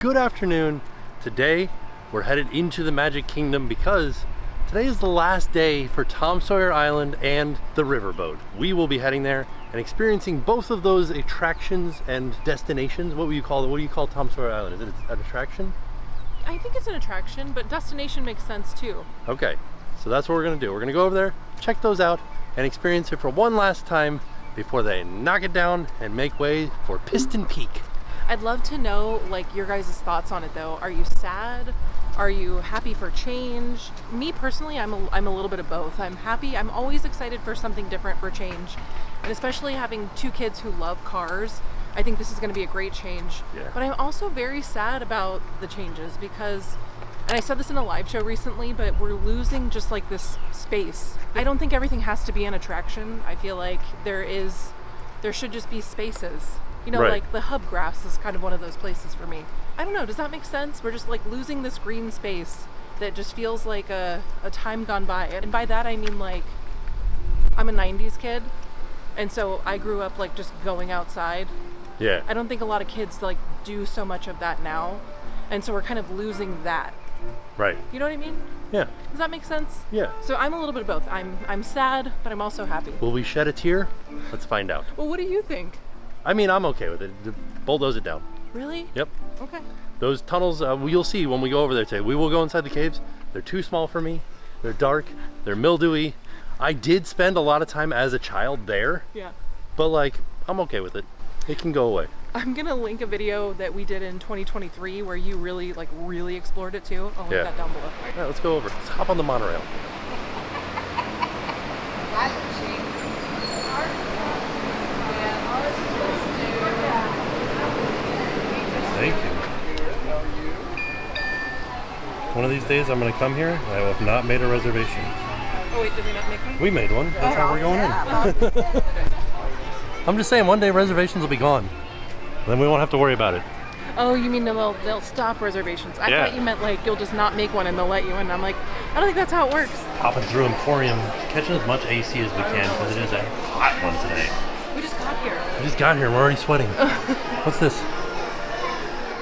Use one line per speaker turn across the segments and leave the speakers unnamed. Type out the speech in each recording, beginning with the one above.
Good afternoon. Today we're headed into the Magic Kingdom because today is the last day for Tom Sawyer Island and the Riverboat. We will be heading there and experiencing both of those attractions and destinations. What do you call Tom Sawyer Island? Is it an attraction?
I think it's an attraction, but destination makes sense too.
Okay, so that's what we're gonna do. We're gonna go over there, check those out, and experience it for one last time before they knock it down and make way for Piston Peak.
I'd love to know like your guys' thoughts on it though. Are you sad? Are you happy for change? Me personally, I'm a little bit of both. I'm happy. I'm always excited for something different for change. And especially having two kids who love cars, I think this is going to be a great change.
Yeah.
But I'm also very sad about the changes because, and I said this in a live show recently, but we're losing just like this space. I don't think everything has to be an attraction. I feel like there should just be spaces. You know,
Right.
like the hub grass is kind of one of those places for me. I don't know, does that make sense? We're just like losing this green space that just feels like a time gone by. And by that I mean like, I'm a 90s kid, and so I grew up like just going outside.
Yeah.
I don't think a lot of kids like do so much of that now. And so we're kind of losing that.
Right.
You know what I mean?
Yeah.
Does that make sense?
Yeah.
So I'm a little bit of both. I'm sad, but I'm also happy.
Will we shed a tear? Let's find out.
Well, what do you think?
I mean, I'm okay with it. Bulldoze it down.
Really?
Yep.
Okay.
Those tunnels, you'll see when we go over there today. We will go inside the caves. They're too small for me. They're dark. They're mildewy. I did spend a lot of time as a child there,
Yeah.
but like, I'm okay with it. It can go away.
I'm gonna link a video that we did in 2023 where you really explored it too. I'll link
Yeah.
that down below.
All right, let's go over. Let's hop on the monorail. Thank you. One of these days I'm gonna come here and I will have not made a reservation.
Oh wait, did we not make one?
We made one. That's how we're going in. I'm just saying, one day reservations will be gone. Then we won't have to worry about it.
Oh, you mean they'll stop reservations? I
Yeah.
thought you meant like you'll just not make one and they'll let you in. I'm like, I don't think that's how it works.
Hopping through Emporium, catching as much AC as we can because it is a hot one today.
We just got here.
We just got here and we're already sweating. What's this?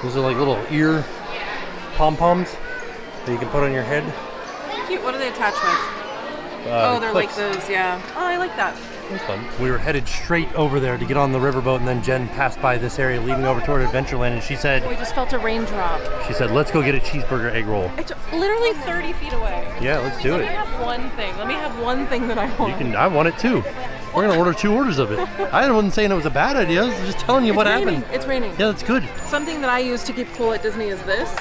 These are like little ear pom-poms that you can put on your head.
Cute. What are they attached with? Oh, they're
clicks.
like those. Yeah. Oh, I like that.
That's fun. We were headed straight over there to get on the riverboat, and then Jen passed by this area leading over toward Adventureland, and she
We
said,
just felt a raindrop.
let's go get a cheeseburger egg roll.
It's literally 30 feet away.
Yeah, let's do
Let
it.
me have one thing. Let me have one thing that I want.
I want it too. We're gonna order 2 orders of it. I wasn't saying it was a bad idea. I was just telling you what happened.
It's raining.
Yeah, that's good.
Something that I use to keep cool at Disney is this.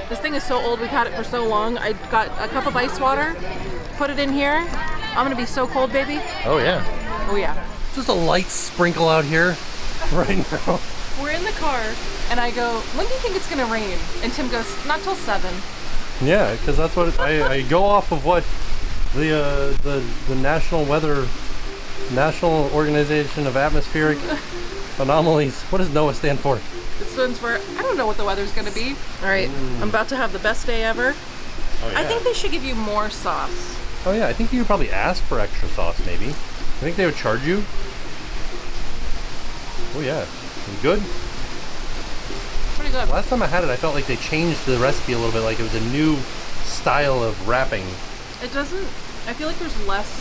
This thing is so old, we've had it for so long. I got a cup of ice water, put it in here. I'm gonna be so cold, baby.
Oh yeah.
Oh yeah.
Just a light sprinkle out here right now.
We're in the car, and I go, when do you think it's gonna rain? And Tim goes, not till 7.
Yeah, because that's what I go off of what the National Organization of Atmospheric Anomalies. What does NOAA stand for?
It stands for, I don't know what the weather's gonna be. All right, I'm about to have the best day ever.
Oh, yeah.
I think they should give you more sauce.
Oh yeah, I think you could probably ask for extra sauce maybe. I think they would charge you. Oh yeah, good.
Pretty good.
Last time I had it, I felt like they changed the recipe a little bit, like it was a new style of wrapping.
It doesn't, I feel like there's less.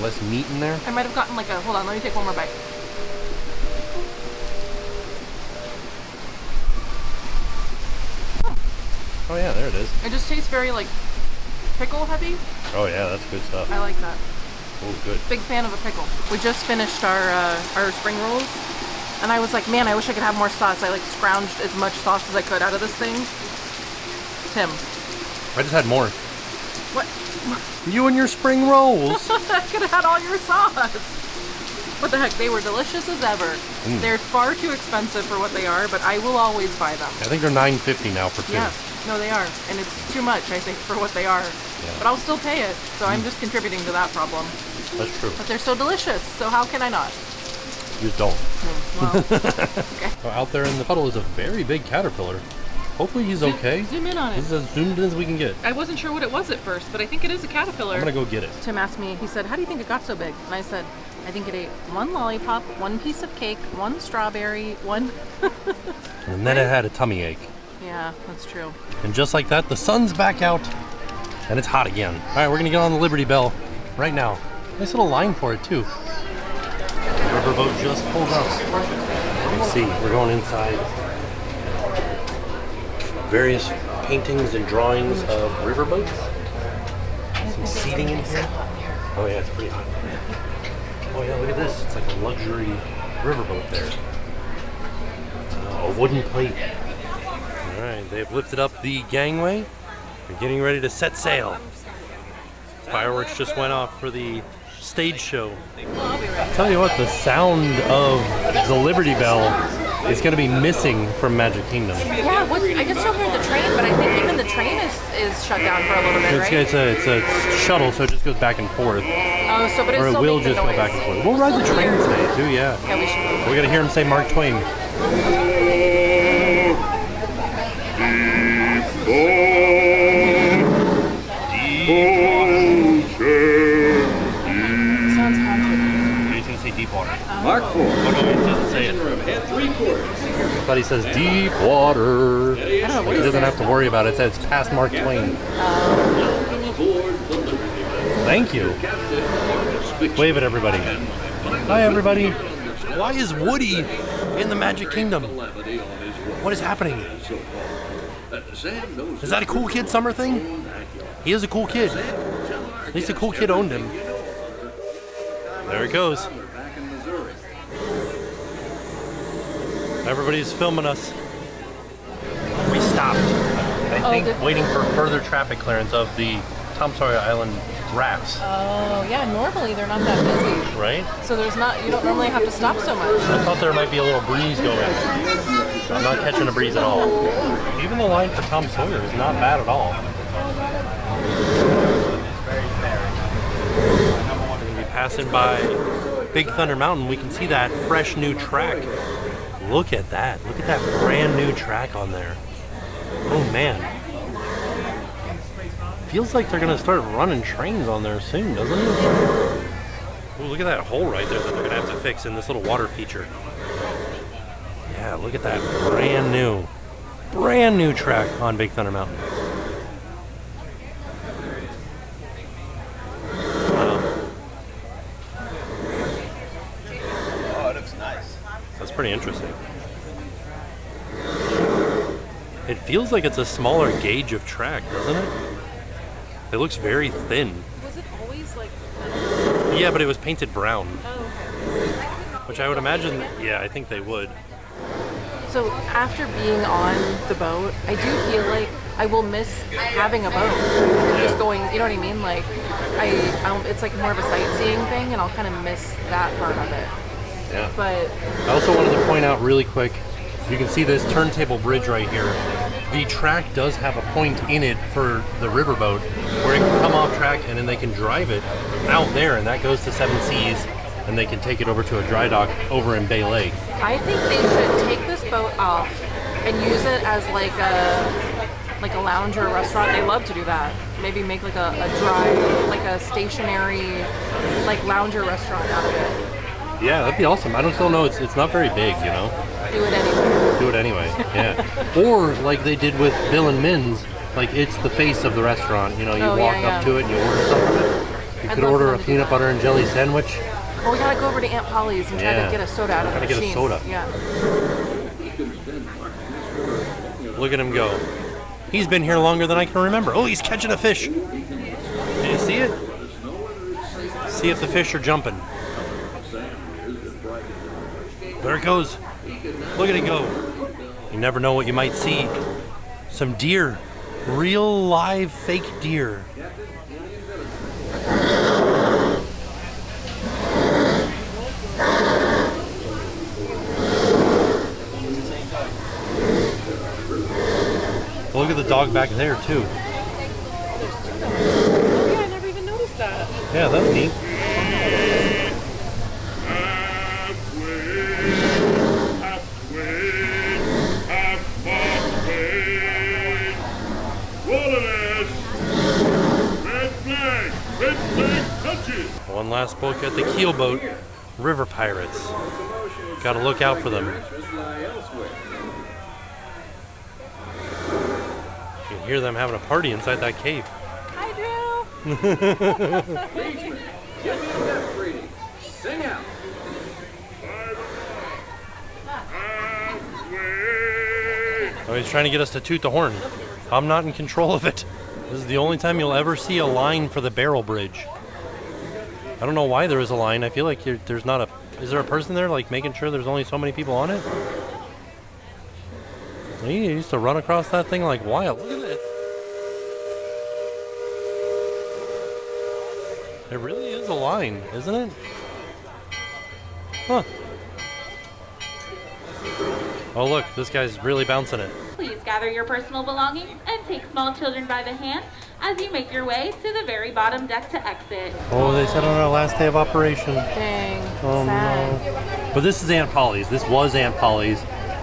Less meat in there.
I might have gotten like hold on, let me take one more bite.
Oh yeah, there it is.
It just tastes very like pickle heavy.
Oh yeah, that's good stuff.
I like that.
Oh good.
Big fan of a pickle. We just finished our spring rolls, and I was like, man, I wish I could have more sauce. I like scrounged as much sauce as I could out of this thing. Tim.
I just had more.
What?
You and your spring rolls.
I could have had all your sauce. What the heck? They were delicious as ever. They're far too expensive for what they are, but I will always buy them.
I think they're $9.50 now for 2.
Yeah. No, they are. And it's too much, I think, for what they are.
Yeah.
But I'll still pay it. So I'm just contributing to that problem.
That's true.
But they're so delicious. So how can I not?
You just don't.
Well, okay.
So out there in the puddle is a very big caterpillar. Hopefully he's okay.
Zoom in on it.
This is as zoomed in as we can get.
I wasn't sure what it was at first, but I think it is a caterpillar.
I'm gonna go get it.
Tim asked me, he said, how do you think it got so big? And I said, I think it ate 1 lollipop, 1 piece of cake, 1 strawberry, 1...
And then it had a tummy ache.
Yeah, that's true.
And just like that, the sun's back out and it's hot again. All right, we're gonna get on the Liberty Bell right now. Nice little line for it too. Riverboat just pulled up. Let's see, we're going inside. Various paintings and drawings of riverboats. Some seating in here. Oh yeah, it's pretty hot. Oh yeah, look at this. It's like a luxury riverboat there. A wooden plate. All right, they've lifted up the gangway. They're getting ready to set sail. Fireworks just went off for the stage show. I'll tell you what, the sound of the Liberty Bell is going to be missing from Magic Kingdom.
Yeah, I guess you'll hear the train, but I think even the train is shut down for a little bit, right?
It's a shuttle, so it just goes back and forth.
Oh, so but
or it will just go back and forth. We'll ride the train today too, yeah.
Yeah, we should.
We're going to hear him say Mark Twain.
Sounds haunted.
He's going to say deep water.
Mark 4.
Oh no, he doesn't say it.
Head 3/4.
But he says deep water.
I don't know what
He doesn't have to worry about it. It says past Mark Twain. Thank you. Wave at everybody. Hi everybody. Why is Woody in the Magic Kingdom? What is happening? Is that a cool kid summer thing? He is a cool kid. At least a cool kid owned him. There it goes. Everybody's filming us. We stopped, I think, waiting for further traffic clearance of the Tom Sawyer Island rafts.
Oh, yeah, normally they're not that busy.
Right?
So you don't normally have to stop so much.
I thought there might be a little breeze going. I'm not catching a breeze at all. Even the line for Tom Sawyer is not bad at all. We're going to be passing by Big Thunder Mountain. We can see that fresh new track. Look at that. Look at that brand new track on there. Oh man. Feels like they're going to start running trains on there soon, doesn't it? Oh, look at that hole right there that they're going to have to fix in this little water feature. Yeah, look at that brand new track on Big Thunder Mountain. Wow.
Oh, it looks nice.
That's pretty interesting. It feels like it's a smaller gauge of track, doesn't it? It looks very thin.
Was it always like...
Yeah, but it was painted brown.
Oh, okay.
Which I would imagine, yeah, I think they would.
So after being on the boat, I do feel like I will miss having a boat. Just going, you know what I mean? Like, it's like more of a sightseeing thing, and I'll kind of miss that part of it.
Yeah.
But
I also wanted to point out really quick, you can see this turntable bridge right here. The track does have a point in it for the riverboat where it can come off track and then they can drive it out there, and that goes to Seven Seas, and they can take it over to a dry dock over in Bay Lake.
I think they should take this boat off and use it as like a lounge or a restaurant. They love to do that. Maybe make like a dry, like a stationary, like lounge or restaurant out of it.
Yeah, that'd be awesome. I don't still know, it's not very big, you know.
Do it anyway.
Do it anyway, yeah. Or like they did with Bill and Min's, like it's the face of the restaurant. You know, you walk up to it and you order something. You could order a peanut butter and jelly sandwich.
Well, we gotta go over to Aunt Polly's and try to get a soda out of the machine.
Gotta get a soda.
Yeah.
Look at him go. He's been here longer than I can remember. Oh, he's catching a fish. Did you see it? See if the fish are jumping. There it goes. Look at it go. You never know what you might see. Some deer. Real live fake deer. Look at the dog back there too.
Oh yeah, I never even noticed that.
Yeah, that's neat. One last book at the keelboat, River Pirates. Gotta look out for them. hear them having a party inside that cave.
Hi, Drew.
Sing out.
Oh, he's trying to get us to toot the horn. I'm not in control of it. This is the only time you'll ever see a line for the barrel bridge. I don't know why there is a line. I feel like there's not a... Is there a person there like making sure there's only so many people on it? He used to run across that thing like wild. Look at this. It really is a line, isn't it? Huh. Oh look, this guy's really bouncing it.
Please gather your personal belongings and take small children by the hand as you make your way to the very bottom deck to exit.
Oh, they said on our last day of operation.
Dang.
Oh
Sad.
no. But this is Aunt Polly's. This was Aunt Polly's.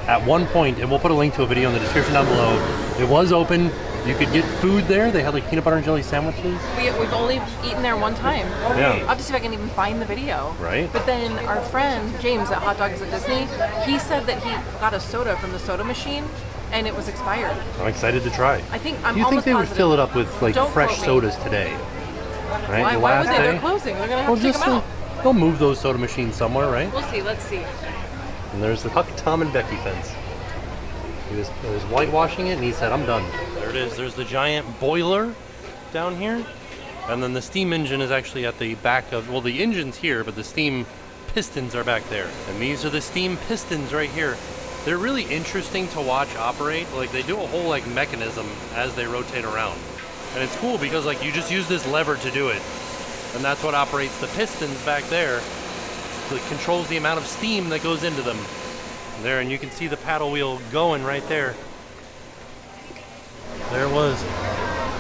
At one point, and we'll put a link to a video in the description down below, it was open. You could get food there. They had like peanut butter and jelly sandwiches.
We've only eaten there one time.
Yeah.
I'll have to see if I can even find the video.
Right.
But then our friend, James at Hot Dogs at Disney, he said that he got a soda from the soda machine and it was expired.
I'm excited to try.
I think I'm
Do you think
almost
they would
positive.
fill it up with like
Don't
fresh
quote me.
sodas today? Right?
Why
The
would
last
they?
day?
They're closing. They're gonna have
Well,
to take
just
them out.
they'll move those soda machines somewhere, right?
We'll see. Let's see.
And there's the Huck, Tom, and Becky fence. He was whitewashing it, and he said, "I'm done." There it is. There's the giant boiler down here, and then the steam engine is actually at the back of. Well, the engine's here, but the steam pistons are back there. And these are the steam pistons right here. They're really interesting to watch operate. Like they do a whole like mechanism as they rotate around, and it's cool because like you just use this lever to do it, and that's what operates the pistons back there. It controls the amount of steam that goes into them. There, and you can see the paddle wheel going right there. There it was,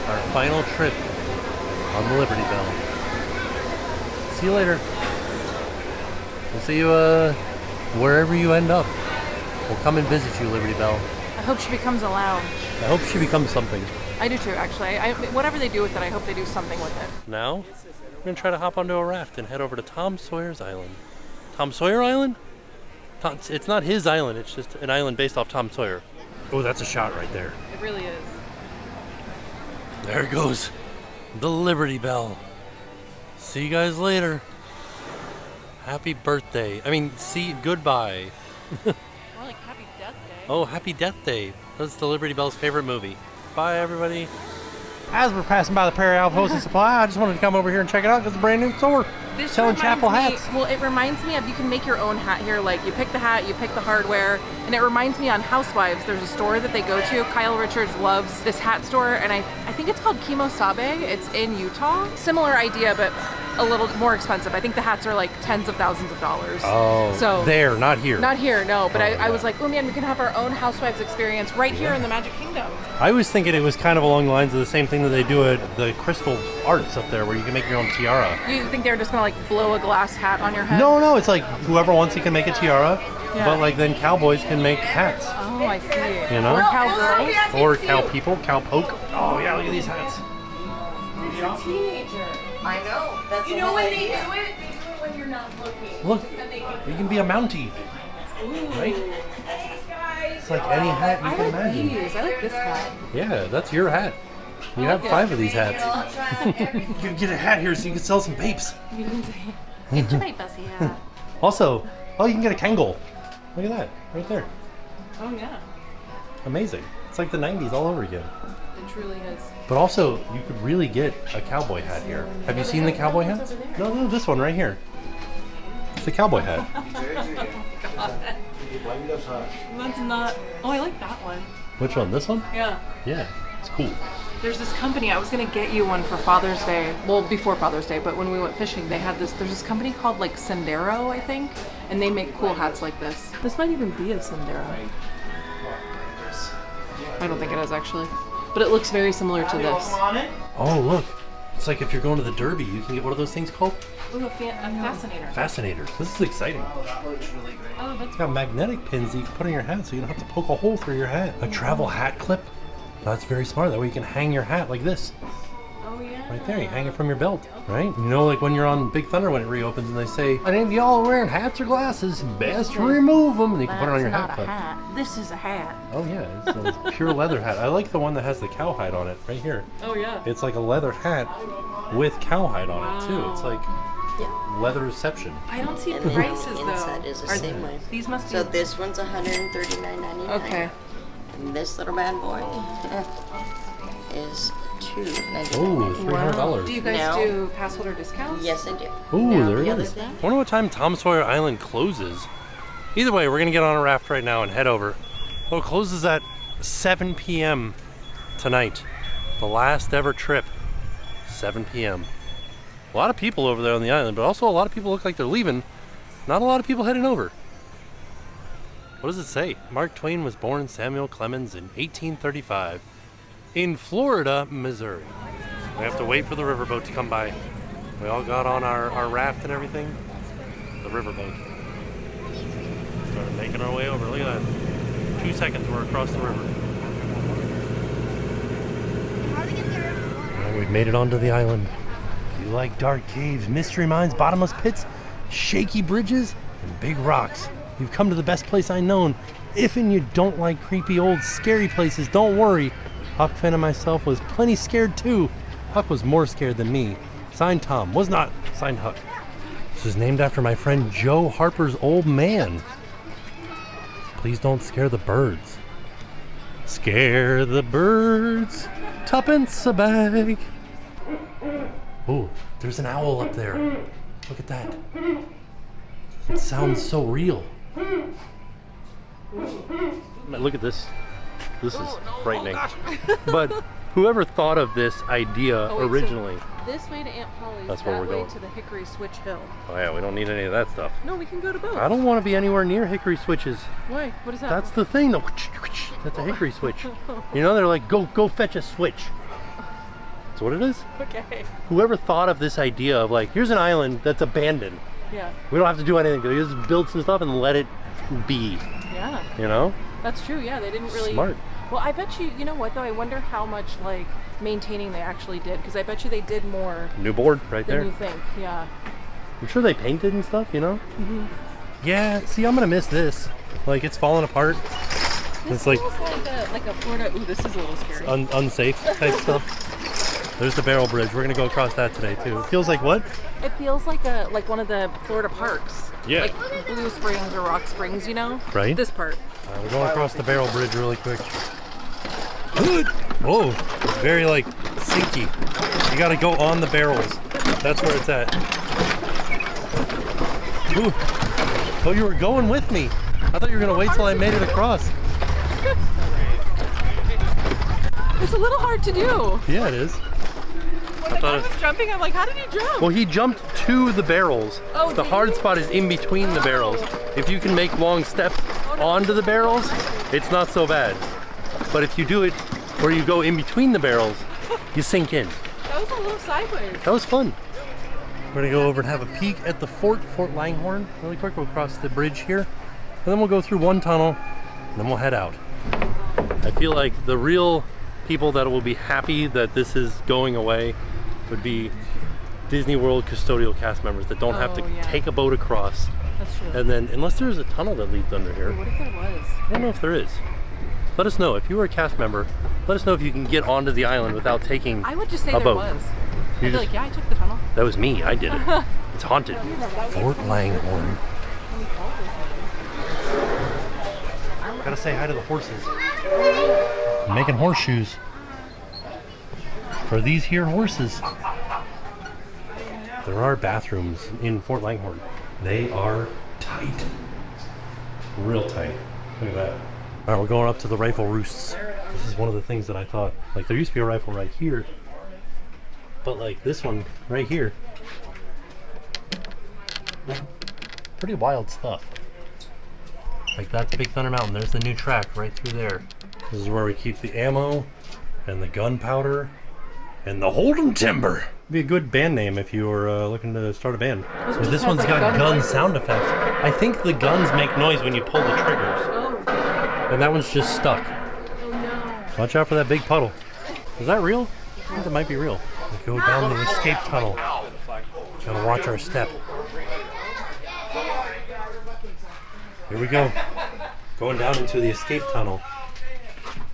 our final trip on the Liberty Bell. See you later. We'll see you wherever you end up. We'll come and visit you, Liberty Bell.
I hope she becomes a lounge.
I hope she becomes something.
I do too, actually. Whatever they do with it, I hope they do something with it.
Now, we're gonna try to hop onto a raft and head over to Tom Sawyer's Island. Tom Sawyer Island? It's not his island, it's just an island based off Tom Sawyer. Oh, that's a shot right there.
It really is.
There goes the Liberty Bell. See you guys later. Happy birthday. I mean, goodbye.
More like Happy Death Day.
Oh, Happy Death Day. That's the Liberty Bell's favorite movie. Bye, everybody. As we're passing by the Prairie Alpha Hose and Supply, I just wanted to come over here and check it out because it's a brand new store.
This
selling
reminds
chapel
me-
hats.
Well, it reminds me of, you can make your own hat here. Like, you pick the hat, you pick the hardware, and it reminds me on Housewives, there's a store that they go to. Kyle Richards loves this hat store, and I think it's called Kimosabe. It's in Utah. Similar idea, but a little more expensive. I think the hats are like tens of thousands of dollars.
Oh,
so
there, not here.
Not here, no. But
Oh,
I
yeah.
was like, oh man, we can have our own Housewives experience right here in the Magic Kingdom.
I was thinking it was kind of along the lines of the same thing that they do at the Crystal Arts up there, where you can make your own tiara.
You think they're just gonna like blow a glass hat on your head?
No, it's like whoever wants it can make a tiara,
Yeah.
but like then cowboys can make hats.
Oh, I see.
You know?
Or cowgirls.
Or cow people, cowpoke. Oh yeah, look at these hats.
I know. That's
You know when they do it? They do it when you're not looking.
Look, you can be a Mountie, right?
Thanks, guys.
It's like any hat you
I
can
like
imagine.
these. I like this hat.
Yeah, that's your hat. You have 5 of these hats. You can get a hat here so you can sell some papes.
Get your big bussy hat.
Also, you can get a Kangol. Look at that, right there.
Oh yeah,
Amazing. It's like the 90s all over again.
it truly is.
But also, you could really get a cowboy hat here. Have you seen the cowboy hats? No, this one right here. It's a cowboy hat.
That's not. Oh, I like that one.
Which one? This one?
Yeah.
Yeah, it's cool.
There's this company. I was gonna get you one for Father's Day. Well, before Father's Day, but when we went fishing, they had this. There's this company called like Sendero, I think, and they make cool hats like this. This might even be a Sendero. I don't think it is actually, but it looks very similar to this.
Oh, look. It's like if you're going to the Derby, you can get, what are those things called?
Ooh, a fascinator.
Fascinators. This is exciting.
Oh, that's
It's got magnetic pins that you can put in your hat so you don't have to poke a hole through your hat. A travel hat clip. That's very smart. That way you can hang your hat like this.
Oh yeah.
Right there, you hang it from your belt, right? You know, like when you're on Big Thunder when it reopens and they say, any of y'all wearing hats or glasses, best remove them. And you can put it on your hat clip.
This is a hat.
Oh yeah, it's a pure leather hat. I like the one that has the cowhide on it, right here.
Oh yeah.
It's like a leather hat with cowhide on it too. It's like leather reception.
I don't see
And
prices
the
though.
inside is the same way.
These must be.
So this one's $139.99.
Okay.
And this little bad boy is $2.99.
Oh, $300.
Do you guys
Now-
do pass holder discounts?
Yes, I do.
Ooh,
Now,
there
the
it
other
is.
thing-
I wonder what time Tom Sawyer Island closes. Either way, we're gonna get on a raft right now and head over. Well, it closes at 7 p.m. tonight. The last ever trip, 7 p.m. A lot of people over there on the island, but also a lot of people look like they're leaving. Not a lot of people heading over. What does it say? Mark Twain was born Samuel Clemens in 1835 in Florida, Missouri. We have to wait for the riverboat to come by. We all got on our raft and everything. The riverboat. Started making our way over. Look at that. 2 seconds, we're across the river. And we've made it onto the island. You like dark caves, mystery mines, bottomless pits, shaky bridges, and big rocks. You've come to the best place I known. If and you don't like creepy old scary places, don't worry. Huck Finn and myself was plenty scared too. Huck was more scared than me. Signed Tom, was not. Signed Huck. This is named after my friend Joe Harper's old man. Please don't scare the birds. Scare the birds. Tuppence a bag. Ooh, there's an owl up there. Look at that. It sounds so real. Look at this. This is frightening. But whoever thought of this idea
Oh, wait, so
originally.
this way to Aunt Polly's.
That's where
that
we're
way
going.
to the Hickory Switch Hill.
Oh yeah, we don't need any of that stuff.
No, we can go to both.
I don't want to be anywhere near hickory switches.
Why? What is that?
That's the thing. That's a hickory switch. You know, they're like, go fetch a switch. That's what it is.
Okay.
Whoever thought of this idea of like, here's an island that's abandoned.
Yeah.
We don't have to do anything. We just build some stuff and let it be.
Yeah.
You know?
That's true. Yeah, they didn't really.
Smart.
Well, I bet you. You know what though? I wonder how much like maintaining they actually did, because I bet you they did more
New board right
than
there.
you think. Yeah.
I'm sure they painted and stuff, you know? Yeah, see, I'm gonna miss this. Like, it's falling apart. It's like
Feels like a Florida. Ooh, this is a little scary.
unsafe type stuff. There's the barrel bridge. We're gonna go across that today too. It feels like what?
It feels like one of the Florida parks.
Yeah.
Like Blue Springs or Rock Springs, you know?
Right.
This part.
We're going across the barrel bridge really quick. Whoa, it's very like sinky. You gotta go on the barrels. That's where it's at. Ooh. Oh, you were going with me. I thought you were gonna wait till I made it across.
It's a little hard to do.
Yeah, it is.
When the guy was jumping, I'm like, how did he jump?
Well, he jumped to the barrels.
Oh,
the
did
hard
he?
spot is in between the barrels. If you can make long steps onto the barrels, it's not so bad. But if you do it where you go in between the barrels, you sink in.
That was a little sideways.
That was fun. We're gonna go over and have a peek at the Fort Langhorne really quick. We'll cross the bridge here, and then we'll go through one tunnel, and then we'll head out. I feel like the real people that will be happy that this is going away would be Disney World custodial cast members that don't have to
Oh, yeah.
take a boat across.
That's true.
And then, unless there's a tunnel that leads under here.
What if there was?
I don't know if there is. Let us know. If you were a cast member, let us know if you can get onto the island without taking
I would just say
a
there
boat.
was.
You
I'd be
just-
like, yeah, I took the tunnel.
That was me. I did it. It's haunted. Fort Langhorne. Gotta say hi to the horses. I'm making horseshoes for these here horses. There are bathrooms in Fort Langhorne. They are tight. Real tight. Look at that. All right, we're going up to the rifle roosts. This is one of the things that I thought, like there used to be a rifle right here, but like this one right here, pretty wild stuff. Like that's Big Thunder Mountain. There's the new track right through there. This is where we keep the ammo and the gunpowder and the Holden Timber. Be a good band name if you were looking to start a band. So this one's got gun sound effects. I think the guns make noise when you pull the triggers.
Oh,
And that one's just stuck.
oh no.
Watch out for that big puddle. Is that real? I think that might be real. We go down the escape tunnel. Gotta watch our step. Here we go. Going down into the escape tunnel.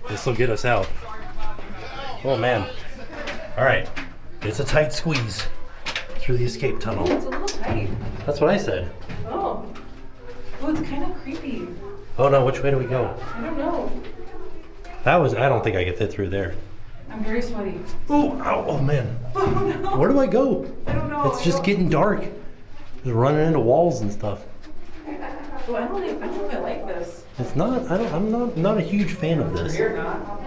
This will get us out. Oh man. Alright. It's a tight squeeze through the escape tunnel.
It's a little tight.
That's what I said.
Oh. Oh, it's kind of creepy.
Oh no, which way do we go?
I don't know.
I don't think I could fit through there.
I'm very sweaty.
Oh, ow, oh man.
Oh no.
Where do I go?
I don't know.
It's just getting dark. Just running into walls and stuff.
Oh, I don't know if I like this.
It's not, I'm not a huge fan of this.
You're not.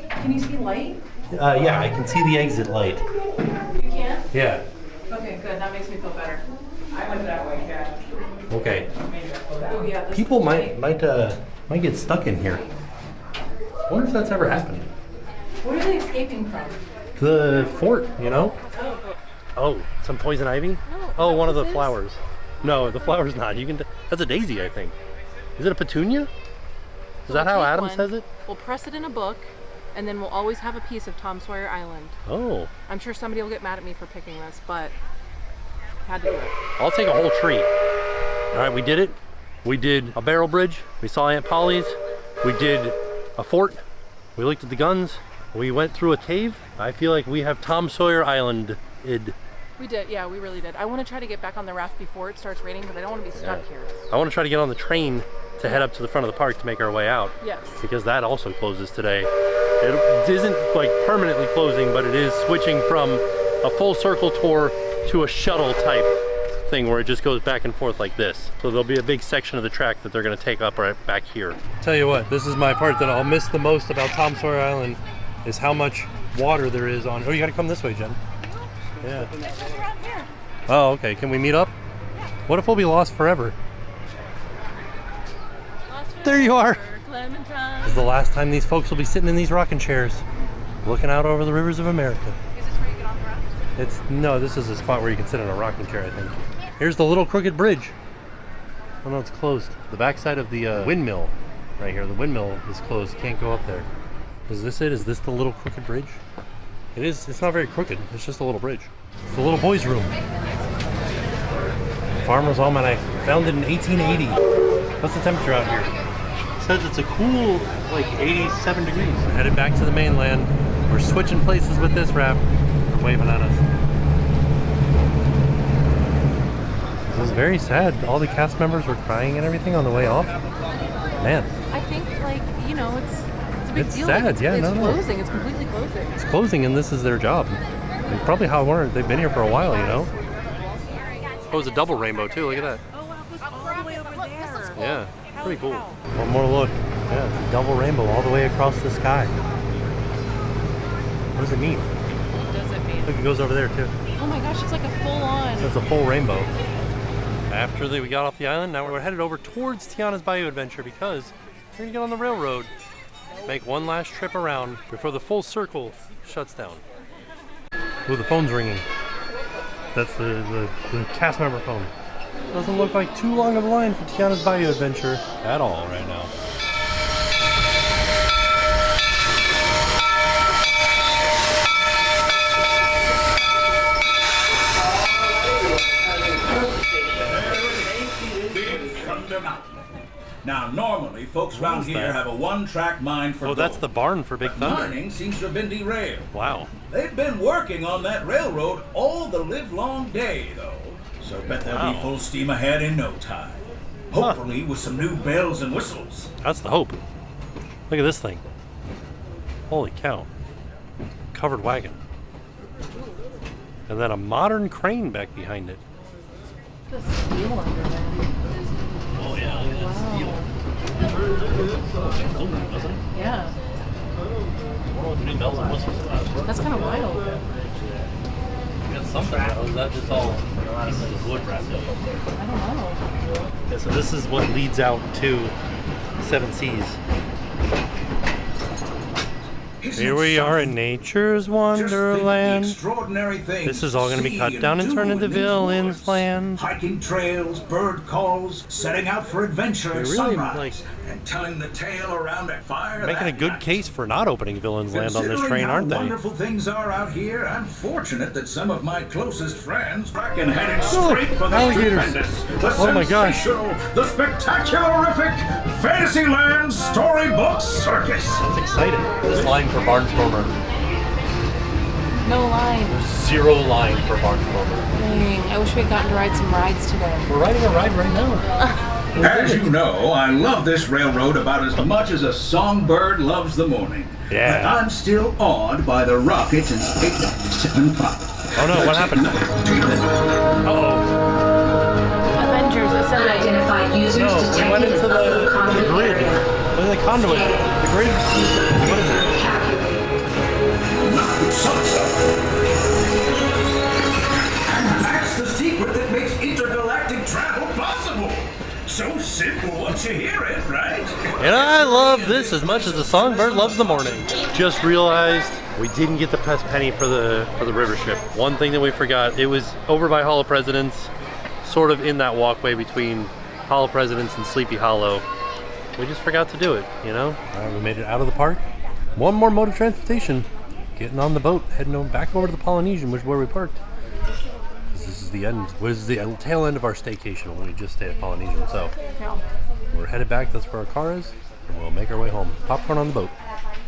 Can you see light?
Yeah, I can see the exit light.
You can?
Yeah.
Okay, good. That makes me feel better. I went that way, yeah.
Okay.
Oh yeah. This
People
is
might get stuck in here. I wonder if that's ever happened.
What are they escaping from?
The fort, you know?
Oh.
Oh, some poison ivy?
No.
Oh, one of the
this is-
flowers. No, the flower's not. You can. That's a daisy, I think. Is it a petunia? Is that how
We'll take
Adam
one,
says it?
We'll press it in a book, and then we'll always have a piece of Tom Sawyer Island.
Oh.
I'm sure somebody will get mad at me for picking this, but had to do it.
I'll take a whole tree. All right, we did it. We did a barrel bridge. We saw Aunt Polly's. We did a fort. We looked at the guns. We went through a cave. I feel like we have Tom Sawyer Island.
We did, yeah, we really did. I want to try to get back on the raft before it starts raining because I don't want to be stuck here.
I want to try to get on the train to head up to the front of the park to make our way out.
Yes.
Because that also closes today. It isn't like permanently closing, but it is switching from a full circle tour to a shuttle type thing where it just goes back and forth like this. So there'll be a big section of the track that they're going to take up right back here. Tell you what, this is my part that I'll miss the most about Tom Sawyer Island is how much water there is on. Oh, you got to come this way, Jen. Yeah. Oh, okay. Can we meet up? What if we'll be lost forever? There you are. This is the last time these folks will be sitting in these rocking chairs, looking out over the rivers of America.
Is this where you get on the raft?
No, this is a spot where you can sit in a rocking chair, I think. Here's the little crooked bridge. Oh no, it's closed. The backside of the windmill right here. The windmill is closed. Can't go up there. Is this it? Is this the little crooked bridge? It is. It's not very crooked. It's just a little bridge. It's the little boys' room. Farmer's Almanac, founded in 1880. What's the temperature out here? It says it's a cool, like 87 degrees. We're headed back to the mainland. We're switching places with this raft. They're waving at us. This is very sad. All the cast members were crying and everything on the way off. Man.
I think, like, you know, it's a big
It's
deal.
sad,
Like, it's,
yeah,
it's
no.
closing. It's completely closing.
It's closing and this is their job. And probably how they've been here for a while, you know? Oh, it's a double rainbow too, look at that.
Oh, wow, it goes all the way over there.
Yeah, pretty cool. One more look. Yeah, it's a double rainbow all the way across the sky. What does it mean?
What does it mean?
Look, it goes over there too.
Oh my gosh, it's like a full-on.
That's a full rainbow. After we got off the island, now we're headed over towards Tiana's Bayou Adventure because we're gonna get on the railroad, make one last trip around before the full circle shuts down. Ooh, the phone's ringing. That's the cast member phone. Doesn't look like too long of a line for Tiana's Bayou Adventure at all right now.
Now, normally, folks around
is
here
that?
have a one-track mind for
Oh, that's
gold.
the barn for Big Thunder.
Mining seems to have been derailed.
Wow.
They've been working on that railroad all the livelong day, though. So bet they'll be
Wow.
full steam ahead in no time. Hopefully with some new bells and whistles.
That's the hope. Look at this thing. Holy cow. Covered wagon. And then a modern crane back behind it.
The steel under there.
Oh yeah, look at that steel. Doesn't it?
Yeah.
Bells and whistles.
That's kind of wild.
You got something. Is that just all pieces of wood wrapped up?
I don't know.
Yeah, so this is what leads out to Seven Seas. Here we are in nature's wonderland. This is all going to be cut down and turned into villains land.
Hiking trails, bird calls, setting out for adventure
They
at
really
sunrise. and telling the tale around a fire.
Making a
that
good
night.
case for not opening Villain's Land on this
Considering
train,
how
aren't they?
wonderful things are out here, I'm fortunate that some of my closest friends back and headed straight for the
alligators.
stupendous, the
Oh my gosh.
sensational, the spectacularific Fantasyland Storybook Circus.
That's exciting. This line for Barnstormer.
No line.
Zero line for Barnstormer.
Dang, I wish we had gotten to ride some rides today.
We're riding a ride right now.
As you know, I love this railroad about as much as a songbird loves the morning.
Yeah.
But I'm still awed by the rockets and space 7 o'clock.
Oh no, what happened? Uh-oh.
Avengers Assemble.
Identified users
No, we
detected
went into
in upper
the
conduit
grid.
area.
What is the conduit? The grid? What is it?
And that's the secret that makes intergalactic travel possible. So simple once you hear it, right?
And I love this as much as the songbird loves the morning. Just realized we didn't get the press penny for the river ship. One thing that we forgot, it was over by Hall of Presidents, sort of in that walkway between Hall of Presidents and Sleepy Hollow. We just forgot to do it, you know? All right, we made it out of the park. One more mode of transportation. Getting on the boat, heading back over to the Polynesian, which is where we parked. This is the end. This is the tail end of our staycation when we just stay at Polynesian. So
Yeah.
we're headed back. That's where our car is, and we'll make our way home. Popcorn on the boat.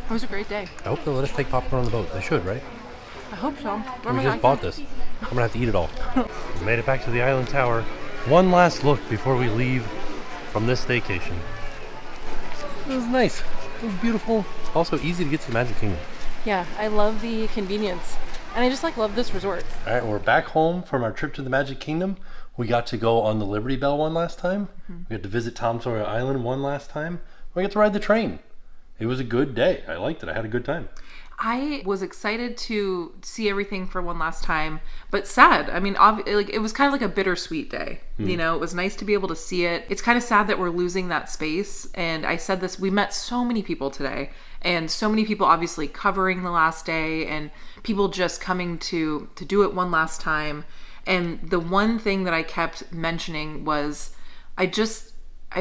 It was a great day.
I hope they'll let us take popcorn on the boat. They should, right?
I hope so. Where am
We
I
just
going?
bought this. I'm gonna have to eat it all. We made it back to the island tower. One last look before we leave from this staycation. It was nice. It was beautiful. Also easy to get to the Magic Kingdom.
Yeah, I love the convenience. And I just love this resort.
All right, we're back home from our trip to the Magic Kingdom. We got to go on the Liberty Bell one last time. We got to visit Tom Sawyer Island one last time. We got to ride the train. It was a good day. I liked it. I had a good time.
I was excited to see everything for one last time, but sad. I mean, it was kind of like a bittersweet day. You know, it was nice to be able to see it. It's kind of sad that we're losing that space. And I said this, we met so many people today, and so many people obviously covering the last day, and people just coming to do it one last time. And the one thing that I kept mentioning was, I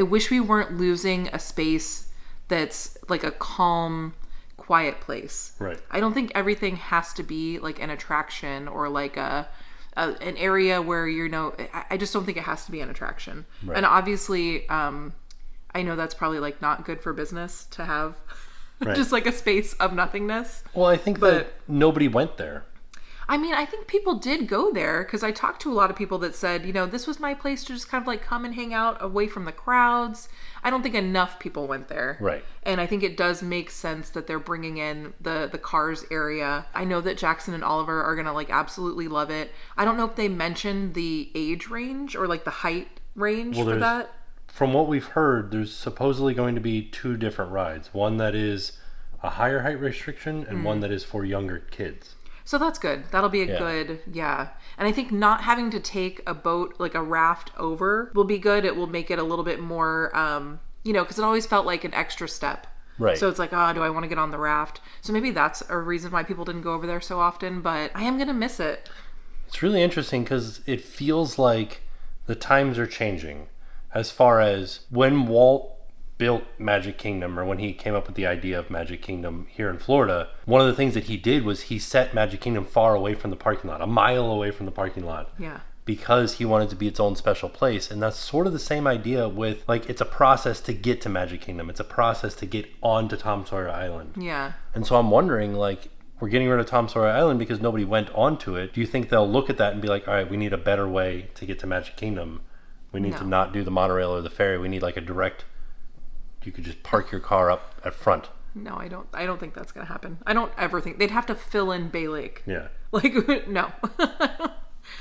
wish we weren't losing a space that's like a calm, quiet place.
Right.
I don't think everything has to be like an attraction or like an area where I just don't think it has to be an attraction.
Right.
And obviously, I know that's probably like not good for business to have
Right.
just like a space of nothingness.
Well, I think that nobody went there.
I mean, I think people did go there because I talked to a lot of people that said, this was my place to just kind of like come and hang out away from the crowds. I don't think enough people went there.
Right.
And I think it does make sense that they're bringing in the Cars area. I know that Jackson and Oliver are going to like absolutely love it. I don't know if they mentioned the age range or like the height range for that.
From what we've heard, there's supposedly going to be 2 different rides. One that is a higher height restriction and one that is for younger kids.
So that's good. That'll be a good, And I think not having to take a boat, like a raft over, will be good. It will make it a little bit more, because it always felt like an extra step.
Right.
So it's like, do I want to get on the raft? So maybe that's a reason why people didn't go over there so often, but I am going to miss it.
It's really interesting because it feels like the times are changing as far as when Walt built Magic Kingdom, or when he came up with the idea of Magic Kingdom here in Florida, one of the things that he did was he set Magic Kingdom far away from the parking lot, a mile away from the parking lot.
Yeah.
Because he wanted to be its own special place. And that's sort of the same idea with, like, it's a process to get to Magic Kingdom. It's a process to get onto Tom Sawyer Island.
Yeah.
And so I'm wondering, like, we're getting rid of Tom Sawyer Island because nobody went onto it. Do you think they'll look at that and be like, all right, we need a better way to get to Magic Kingdom? We need to not do the monorail or the ferry. We need like a direct, you could just park your car up at front.
No, I don't think that's going to happen. I don't ever think they'd have to fill in Bay Lake.
Yeah.
Like, no.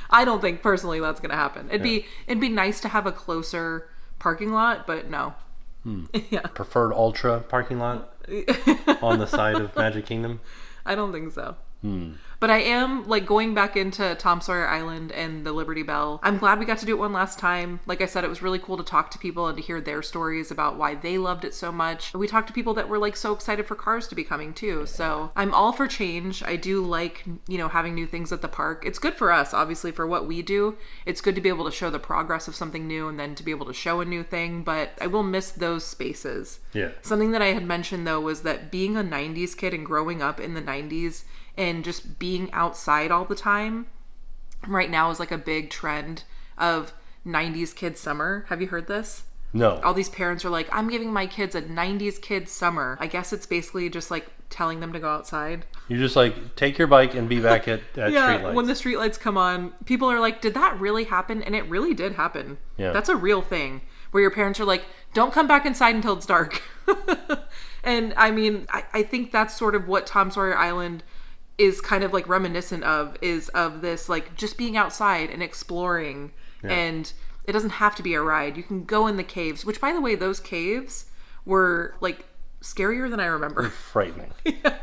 I don't think personally that's going to happen. It'd be nice to have a closer parking lot, but no. Yeah.
Preferred Ultra parking lot on the side of Magic Kingdom?
I don't think so. But I am, like, going back into Tom Sawyer Island and the Liberty Bell. I'm glad we got to do it one last time. Like I said, it was really cool to talk to people and to hear their stories about why they loved it so much. We talked to people that were, like, so excited for cars to be coming too. So I'm all for change. I do like, you know, having new things at the park. It's good for us, obviously, for what we do. It's good to be able to show the progress of something new and then to be able to show a new thing. But I will miss those spaces.
Yeah.
Something that I had mentioned, though, was that being a 90s kid and growing up in the 90s and just being outside all the time right now is like a big trend of 90s kid summer. Have you heard this?
No.
All these parents are like, I'm giving my kids a 90s kid summer. I guess it's basically just like telling them to go outside.
You just like take your bike and be back at
Yeah,
streetlights.
when the streetlights come on, people are like, did that really happen? And it really did happen.
Yeah.
That's a real thing where your parents are like, don't come back inside until it's dark. And I mean, I think that's sort of what Tom Sawyer Island is kind of like reminiscent of, is of this like just being outside and exploring.
Yeah.
And it doesn't have to be a ride. You can go in the caves, which, by the way, those caves were like scarier than I remember.
Frightening.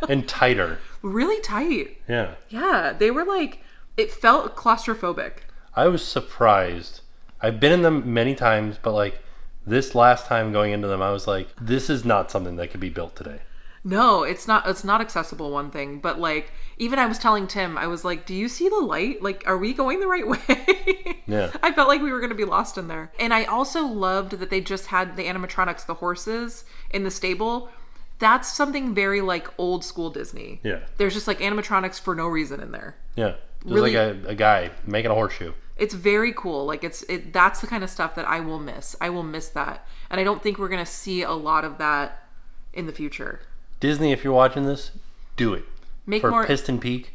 And tighter.
Really tight.
Yeah.
Yeah, they were like, it felt claustrophobic.
I was surprised. I've been in them many times, but like this last time going into them, I was like, this is not something that could be built today.
No, it's not accessible, one thing, but like, even I was telling Tim, I was like, do you see the light? Like, are we going the right way?
Yeah.
I felt like we were going to be lost in there. And I also loved that they just had the animatronics, the horses in the stable. That's something very like old school Disney.
Yeah.
There's just like animatronics for no reason in there.
Yeah. There's
Really-
like a guy making a horseshoe.
It's very cool. Like that's the kind of stuff that I will miss. I will miss that. And I don't think we're going to see a lot of that in the future.
Disney, if you're watching this, do it.
Make
For
more,
Piston Peak,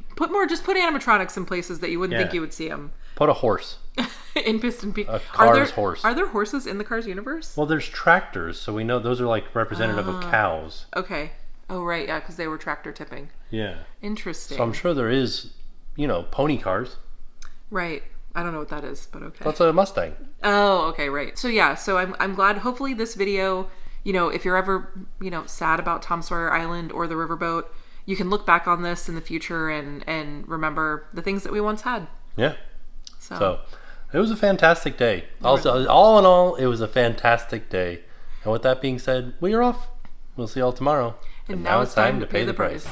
just put animatronics in places that you wouldn't think you would see them.
put a horse.
In Piston Peak.
A Cars horse.
Are there horses in the Cars universe?
Well, there's tractors, so we know those are like representative of cows.
Okay. Oh, right. Yeah, because they were tractor tipping.
Yeah.
Interesting.
So I'm sure there is, pony cars.
Right. I don't know what that is, but okay.
That's a Mustang.
Oh, okay, right. So yeah, so I'm glad. Hopefully this video, if you're ever, sad about Tom Sawyer Island or the Riverboat, you can look back on this in the future and remember the things that we once had.
Yeah.
So,
So it was a fantastic day. Also, all in all, it was a fantastic day. And with that being said, we are off. We'll see y'all tomorrow.
and now it's time to pay the price.